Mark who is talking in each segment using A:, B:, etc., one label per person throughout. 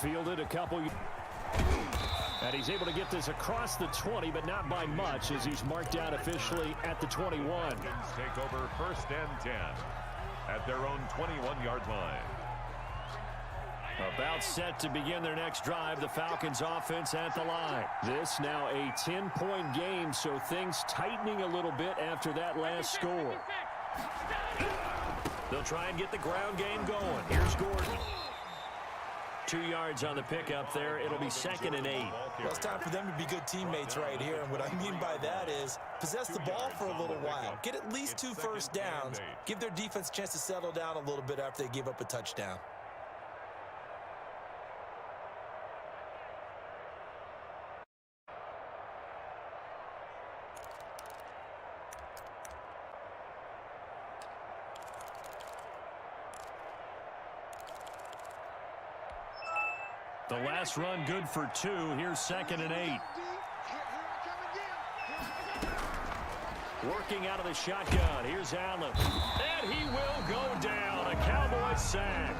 A: Fielded a couple. And he's able to get this across the 20, but not by much, as he's marked out officially at the 21.
B: Take over 1st and 10 at their own 21-yard line.
A: About set to begin their next drive, the Falcons offense at the line. This now a 10-point game, so things tightening a little bit after that last score. They'll try and get the ground game going. Here's Gordon. 2 yards on the pickup there. It'll be 2nd and 8.
C: Well, it's time for them to be good teammates right here. And what I mean by that is possess the ball for a little while. Get at least 2 first downs. Give their defense a chance to settle down a little bit after they give up a touchdown.
A: The last run good for 2. Here's 2nd and 8. Working out of the shotgun. Here's Allen. And he will go down. A Cowboys sack.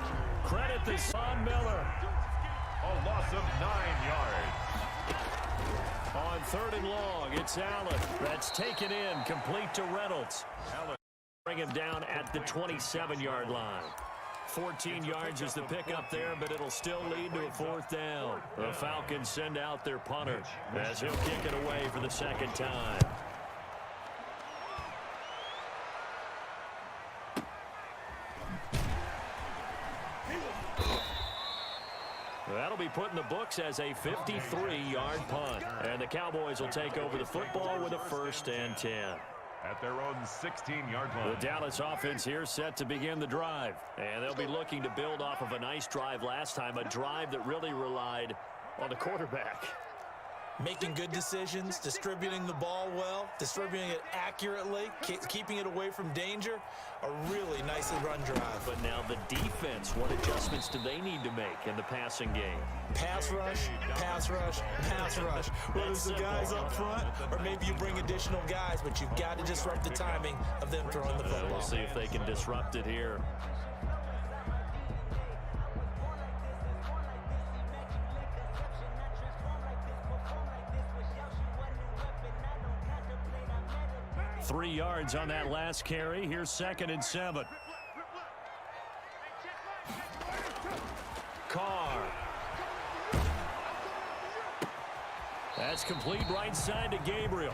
A: Credit to Von Miller.
B: A loss of 9 yards.
A: On 3rd and long, it's Allen. That's taken in, complete to Reynolds. Allen bring him down at the 27-yard line. 14 yards is the pickup there, but it'll still lead to a 4th down. The Falcons send out their punter as he'll kick it away for the 2nd time. That'll be put in the books as a 53-yard punt. And the Cowboys will take over the football with a 1st and 10.
B: At their own 16-yard line.
A: The Dallas offense here set to begin the drive. And they'll be looking to build off of a nice drive last time, a drive that really relied on the quarterback.
C: Making good decisions, distributing the ball well, distributing it accurately, keeping it away from danger. A really nicely run drive.
A: But now the defense, what adjustments do they need to make in the passing game?
C: Pass rush, pass rush, pass rush. Whether it's the guys up front or maybe you bring additional guys, but you've got to disrupt the timing of them throwing the football.
A: We'll see if they can disrupt it here. Three yards on that last carry. Here's 2nd and 7. Carr. That's complete right side to Gabriel.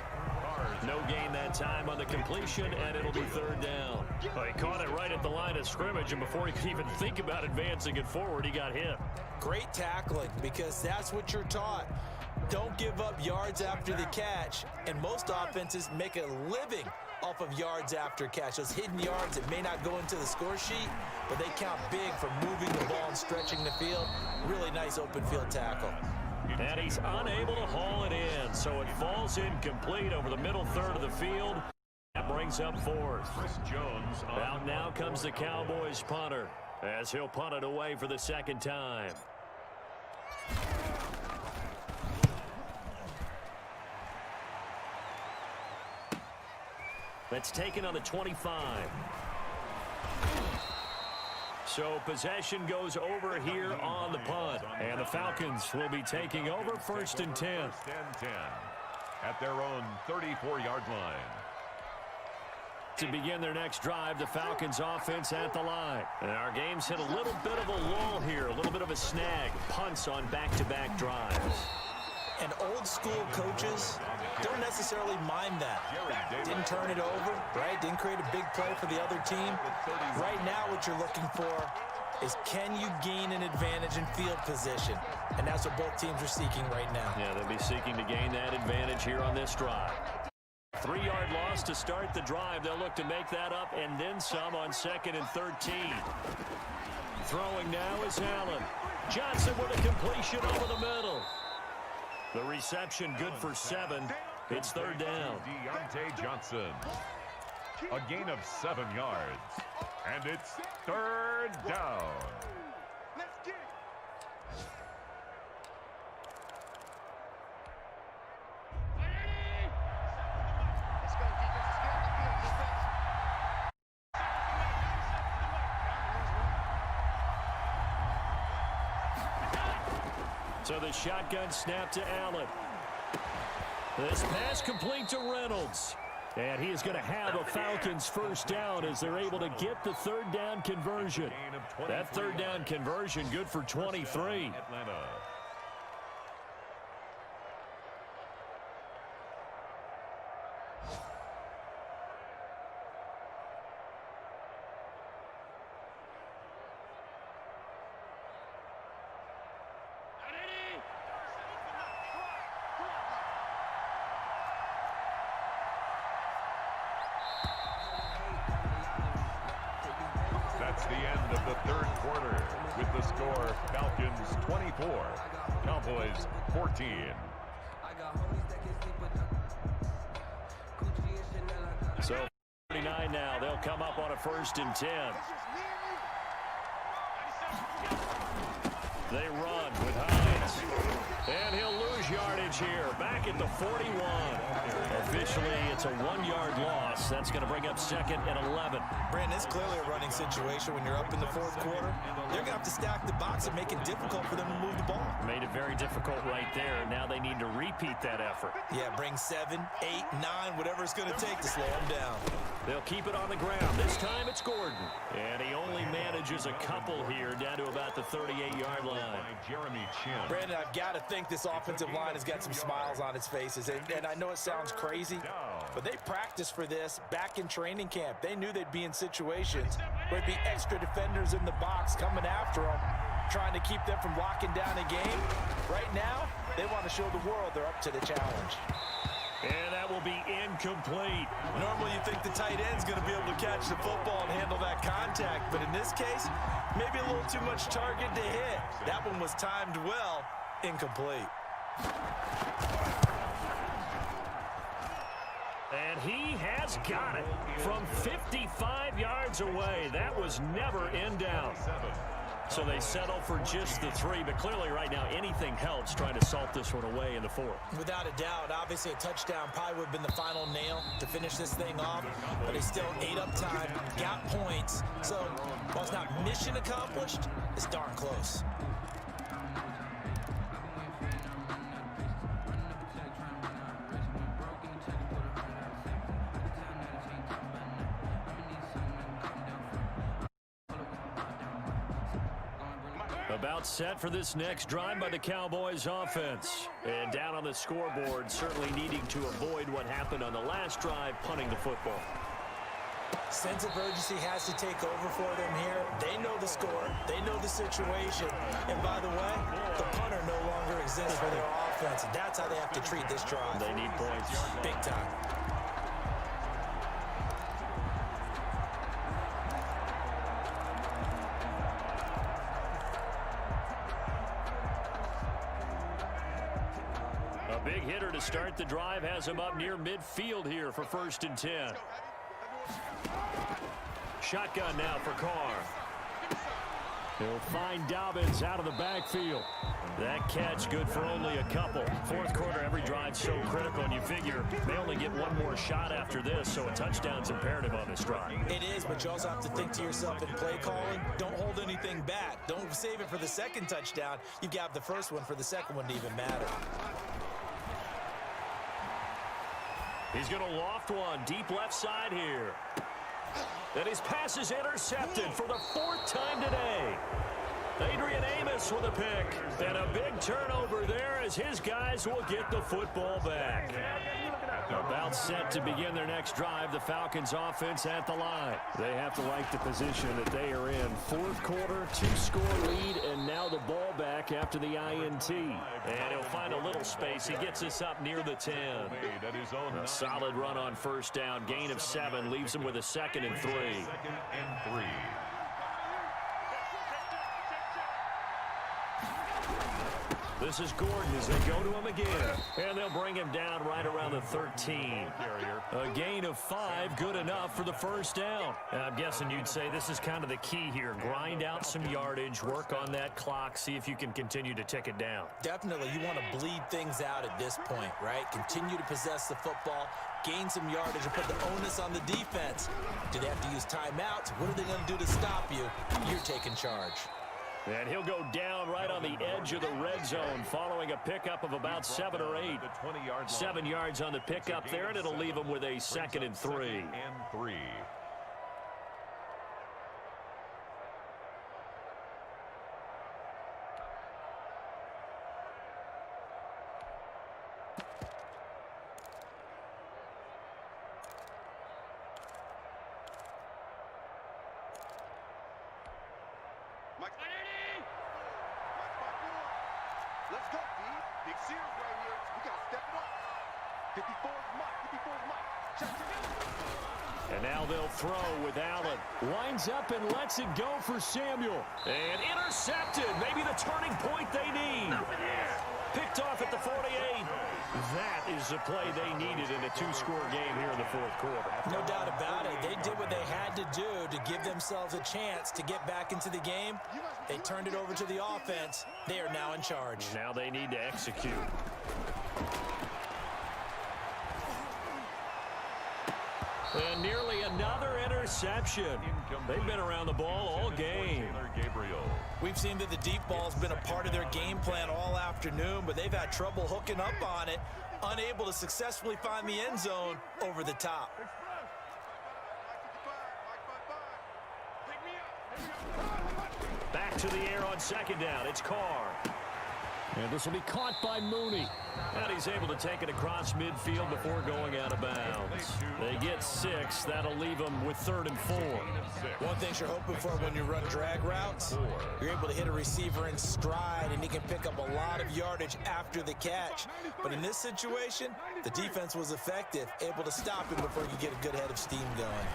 A: No gain that time on the completion, and it'll be 3rd down. Well, he caught it right at the line of scrimmage, and before he could even think about advancing it forward, he got hit.
C: Great tackling, because that's what you're taught. Don't give up yards after the catch, and most offenses make a living off of yards after catch. Those hidden yards that may not go into the score sheet, but they count big for moving the ball and stretching the field. Really nice open field tackle.
A: And he's unable to haul it in, so it falls incomplete over the middle third of the field. That brings up 4th.
B: Jones.
A: Out now comes the Cowboys punter as he'll punt it away for the 2nd time. That's taken on the 25. So possession goes over here on the punt. And the Falcons will be taking over 1st and 10.
B: 1st and 10 at their own 34-yard line.
A: To begin their next drive, the Falcons offense at the line. And our game's hit a little bit of a lull here, a little bit of a snag. Punts on back-to-back drives.
C: And old-school coaches don't necessarily mind that. Didn't turn it over, right? Didn't create a big play for the other team. Right now what you're looking for is can you gain an advantage in field position? And that's what both teams are seeking right now.
A: Yeah, they'll be seeking to gain that advantage here on this drive. 3-yard loss to start the drive. They'll look to make that up and then some on 2nd and 13. Throwing now is Allen. Johnson with a completion over the middle. The reception good for 7. It's 3rd down.
B: Deontay Johnson. A gain of 7 yards. And it's 3rd down.
A: So the shotgun snap to Allen. This pass complete to Reynolds. And he is going to have a Falcons first down as they're able to get the third down conversion. That third down conversion good for 23.
B: Atlanta. That's the end of the third quarter with the score Falcons 24, Cowboys 14.
A: So 39 now. They'll come up on a 1st and 10. They run with Hines. And he'll lose yardage here. Back at the 41. Officially, it's a 1-yard loss. That's going to bring up 2nd and 11.
C: Brandon, it's clearly a running situation when you're up in the 4th quarter. They're going to have to stack the box and make it difficult for them to move the ball.
A: Made it very difficult right there. Now they need to repeat that effort.
C: Yeah, bring 7, 8, 9, whatever it's going to take to slow them down.
A: They'll keep it on the ground. This time it's Gordon. And he only manages a couple here down to about the 38-yard line.
C: Brandon, I've got to think this offensive line has got some smiles on its faces. And I know it sounds crazy, but they practiced for this back in training camp. They knew they'd be in situations where there'd be extra defenders in the box coming after them, trying to keep them from locking down a game. Right now, they want to show the world they're up to the challenge.
A: And that will be incomplete.
C: Normally you think the tight end's going to be able to catch the football and handle that contact, but in this case, maybe a little too much target to hit. That one was timed well, incomplete.
A: And he has got it from 55 yards away. That was never in doubt. So they settle for just the 3, but clearly right now anything helps trying to salt this one away in the 4th.
C: Without a doubt, obviously a touchdown probably would have been the final nail to finish this thing off, but they still ate up time, got points. So while it's not mission accomplished, it's darn close.
A: About set for this next drive by the Cowboys offense. And down on the scoreboard, certainly needing to avoid what happened on the last drive, punting the football.
C: Sense of urgency has to take over for them here. They know the score. They know the situation. And by the way, the punter no longer exists for their offense. And that's how they have to treat this drive.
A: They need points.
C: Big time.
A: Big hitter to start the drive has him up near midfield here for 1st and 10. Shotgun now for Carr. He'll find Dobbins out of the backfield. That catch good for only a couple. 4th quarter, every drive so critical, and you figure they only get one more shot after this, so a touchdown's imperative on this drive.
C: It is, but you also have to think to yourself in play calling, don't hold anything back. Don't save it for the second touchdown. You've got the first one for the second one to even matter.
A: He's going to loft one deep left side here. And his pass is intercepted for the 4th time today. Adrian Amos with a pick. And a big turnover there as his guys will get the football back. About set to begin their next drive, the Falcons offense at the line. They have to like the position that they are in. 4th quarter, 2-score lead, and now the ball back after the INT. And he'll find a little space. He gets us up near the 10. A solid run on 1st down. Gain of 7 leaves him with a 2nd and 3. This is Gordon as they go to him again. And they'll bring him down right around the 13. A gain of 5, good enough for the 1st down. I'm guessing you'd say this is kind of the key here. Grind out some yardage, work on that clock, see if you can continue to tick it down.
C: Definitely, you want to bleed things out at this point, right? Continue to possess the football, gain some yardage, and put the onus on the defense. Do they have to use timeouts? What are they going to do to stop you? You're taking charge.
A: And he'll go down right on the edge edge of the red zone following a pickup of about 7 or 8. 7 yards on the pickup there, and it'll leave them with a 2nd and 3.
D: Let's go, D. Big series right here. We got to step it up. 54's Mike. 54's Mike.
A: And now they'll throw with Allen. Lines up and lets it go for Samuel. And intercepted. Maybe the turning point they need. Picked off at the 48. That is the play they needed in a 2-score game here in the 4th quarter.
C: No doubt about it. They did what they had to do to give themselves a chance to get back into the game. They turned it over to the offense. They are now in charge.
A: Now they need to execute. And nearly another interception. They've been around the ball all game.
C: We've seen that the deep ball's been a part of their game plan all afternoon, but they've had trouble hooking up on it, unable to successfully find the end zone over the top.
A: Back to the air on 2nd down. It's Carr. And this will be caught by Mooney. And he's able to take it across midfield before going out of bounds. They get 6. That'll leave them with 3rd and 4.
C: One thing you're hoping for when you run drag routes, you're able to hit a receiver in stride, and he can pick up a lot of yardage after the catch. But in this situation, the defense was effective, able to stop him before he could get a good head of steam going.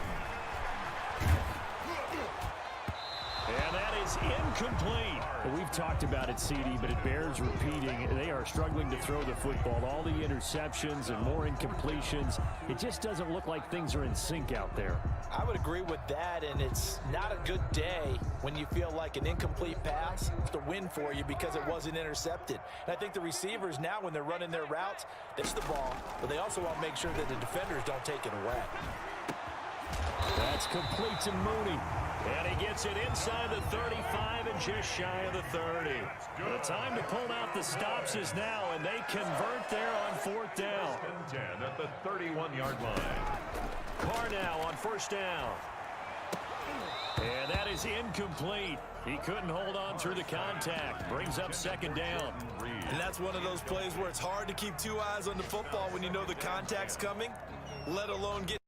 A: And that is incomplete. We've talked about it, CD, but it bears repeating. They are struggling to throw the football. All the interceptions and more incompletions. It just doesn't look like things are in sync out there.
C: I would agree with that, and it's not a good day when you feel like an incomplete pass is the win for you because it wasn't intercepted. And I think the receivers now, when they're running their routes, they the ball, but they also want to make sure that the defenders don't take it away.
A: That's complete to Mooney. And he gets it inside the 35 and just shy of the 30. The time to pull out the stops is now, and they convert there on 4th down.
B: 10 at the 31-yard line.
A: Carr now on 1st down. And that is incomplete. He couldn't hold on through the contact. Brings up 2nd down.
C: And that's one of those plays where it's hard to keep 2 eyes on the football when you know the contact's coming, let alone get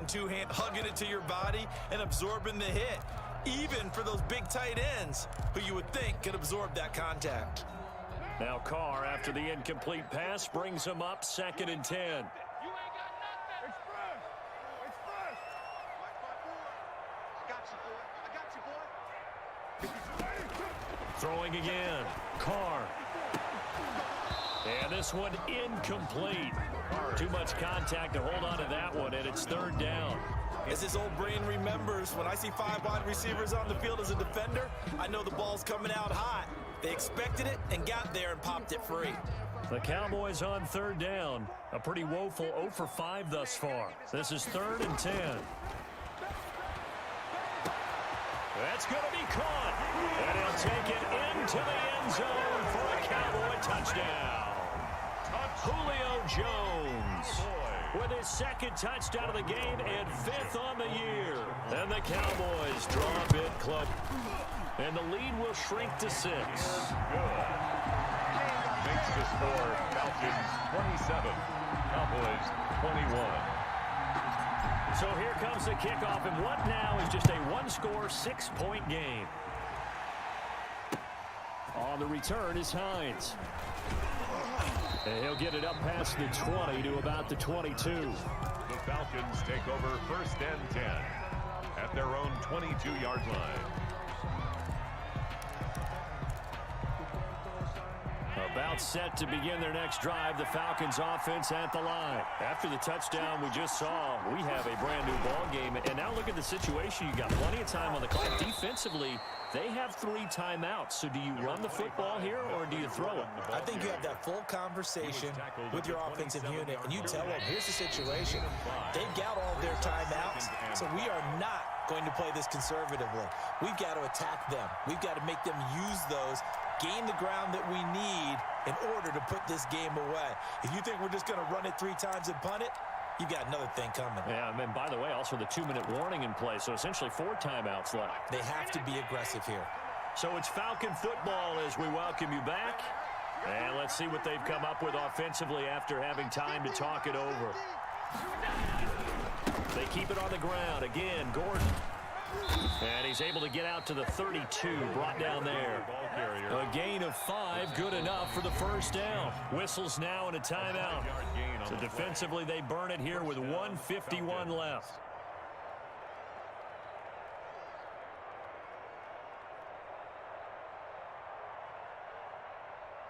C: two-hand hugging it to your body and absorbing the hit, even for those big tight ends who you would think could absorb that contact.
A: Now Carr, after the incomplete pass, brings him up 2nd and 10. Throwing again. Carr. And this one incomplete. Too much contact to hold on to that one, and it's 3rd down.
C: As his old brain remembers, when I see 5 wide receivers on the field as a defender, I know the ball's coming out hot. They expected it and got there and popped it free.
A: The Cowboys on 3rd down. A pretty woeful 0 for 5 thus far. This is 3rd and 10. That's going to be caught. And he'll take it into the end zone for a Cowboy touchdown. Julio Jones with his 2nd touchdown of the game and 5th on the year. And the Cowboys draw a bit close. And the lead will shrink to 6.
B: Makes the score Falcons 27, Cowboys 21.
A: So here comes the kickoff, and what now is just a 1-score, 6-point game. On the return is Hines. And he'll get it up past the 20 to about the 22.
B: The Falcons take over 1st and 10 at their own 22-yard line.
A: About set to begin their next drive. The Falcons offense at the line. After the touchdown we just saw, we have a brand new ball game. And now look at the situation. You got plenty of time on the clock. Defensively, they have 3 timeouts. So do you run the football here or do you throw it?
C: I think you have that full conversation with your offensive unit, and you tell them, here's the situation. They've got all their timeouts, so we are not going to play this conservatively. We've got to attack them. We've got to make them use those, gain the ground that we need in order to put this game away. If you think we're just going to run it 3 times and punt it, you've got another thing coming.
A: Yeah, and by the way, also the 2-minute warning in play, so essentially 4 timeouts left.
C: They have to be aggressive here.
A: So it's Falcon football as we welcome you back. And let's see what they've come up with offensively after having time to talk it over. They keep it on the ground. Again, Gordon. And he's able to get out to the 32, brought down there. A gain of 5, good enough for the first down. Whistles now and a timeout. So defensively, they burn it here with 1:51 left.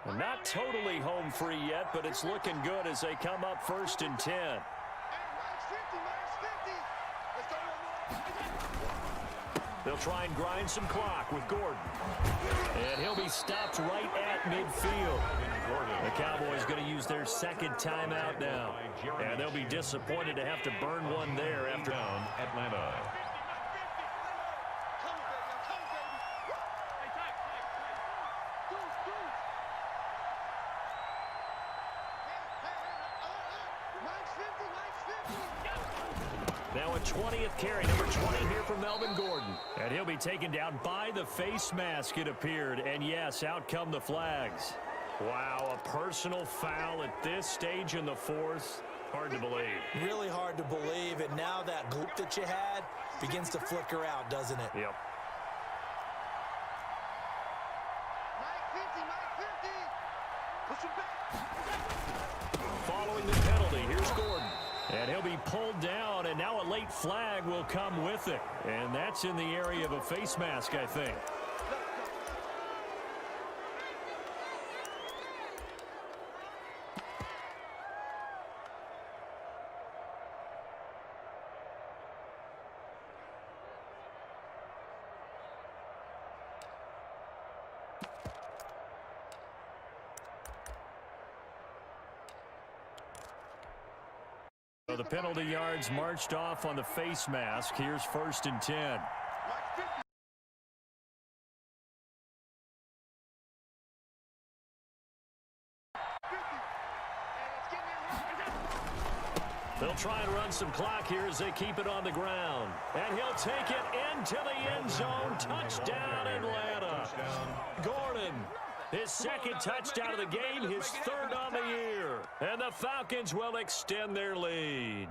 A: Well, not totally home free yet, but it's looking good as they come up 1st and 10. They'll try and grind some clock with Gordon. And he'll be stopped right at midfield. The Cowboys going to use their 2nd timeout now. And they'll be disappointed to have to burn one there after
B: Atlanta.
A: Now a 20th carry, number 20 here for Melvin Gordon. And he'll be taken down by the face mask, it appeared. And yes, out come the flags. Wow, a personal foul at this stage in the 4th. Hard to believe.
C: Really hard to believe, and now that gloop that you had begins to flicker out, doesn't it?
A: Yep. Following the penalty, here's Gordon. And he'll be pulled down, and now a late flag will come with it. And that's in the area of a face mask, I think. So the penalty yards marched off on the face mask. Here's 1st and 10. They'll try and run some clock here as they keep it on the ground. And he'll take it into the end zone. Touchdown, Atlanta. Gordon, his 2nd touchdown of the game, his 3rd on the year. And the Falcons will extend their lead.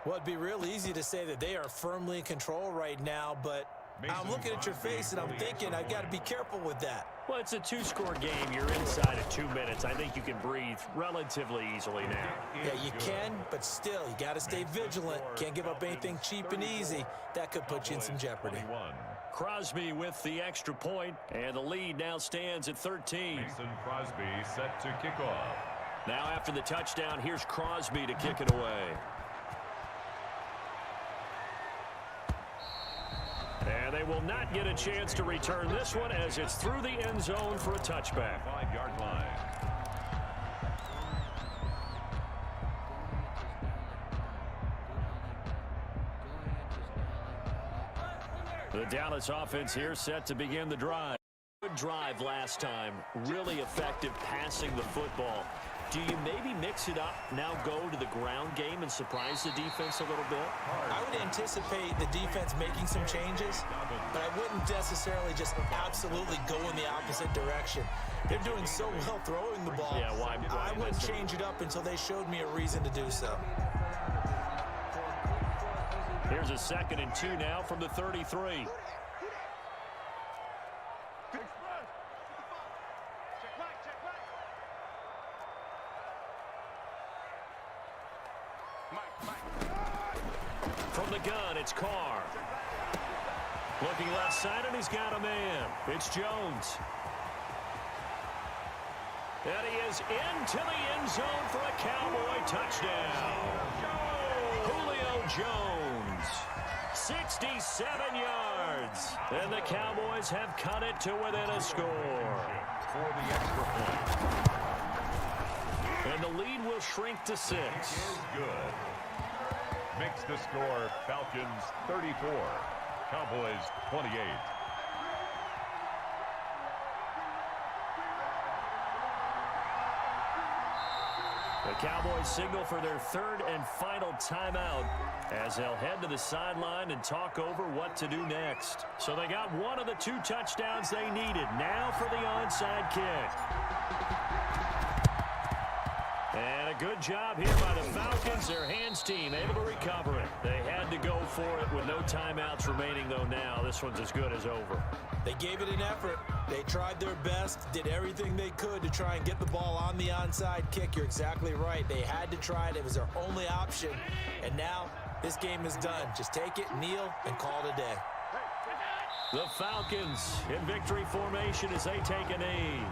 C: Well, it'd be real easy to say that they are firmly in control right now, but I'm looking at your face and I'm thinking I've got to be careful with that.
A: Well, it's a 2-score game. You're inside of 2 minutes. I think you can breathe relatively easily now.
C: Yeah, you can, but still, you got to stay vigilant. Can't give up anything cheap and easy. That could put you in some jeopardy.
A: Crosby with the extra point, and the lead now stands at 13.
B: Mason Crosby set to kick off.
A: Now after the touchdown, here's Crosby to kick it away. And they will not get a chance to return this one as it's through the end zone for a touchback.
B: 5-yard line.
A: The Dallas offense here set to begin the drive. Good drive last time. Really effective passing the football. Do you maybe mix it up, now go to the ground game and surprise the defense a little bit?
C: I would anticipate the defense making some changes, but I wouldn't necessarily just absolutely go in the opposite direction. They're doing so well throwing the ball.
A: Yeah, why
C: I wouldn't change it up until they showed me a reason to do so.
A: Here's a 2nd and 2 now from the 33. From the gun, it's Carr. Looking left side, and he's got a man. It's Jones. And he is into the end zone for a Cowboy touchdown. Julio Jones, 67 yards. And the Cowboys have cut it to within a score.
B: For the extra point.
A: And the lead will shrink to 6.
B: Is good. Makes the score Falcons 34, Cowboys 28.
A: The Cowboys signal for their third and final timeout as they'll head to the sideline and talk over what to do next. So they got one of the 2 touchdowns they needed. Now for the onside kick. And a good job here by the Falcons. Their hands team able to recover it. They had to go for it with no timeouts remaining, though now. This one's as good as over.
C: They gave it an effort. They tried their best, did everything they could to try and get the ball on the onside kick. You're exactly right. They had to try it. It was their only option. And now this game is done. Just take it, kneel, and call it a day.
A: The Falcons in victory formation as they take a knee.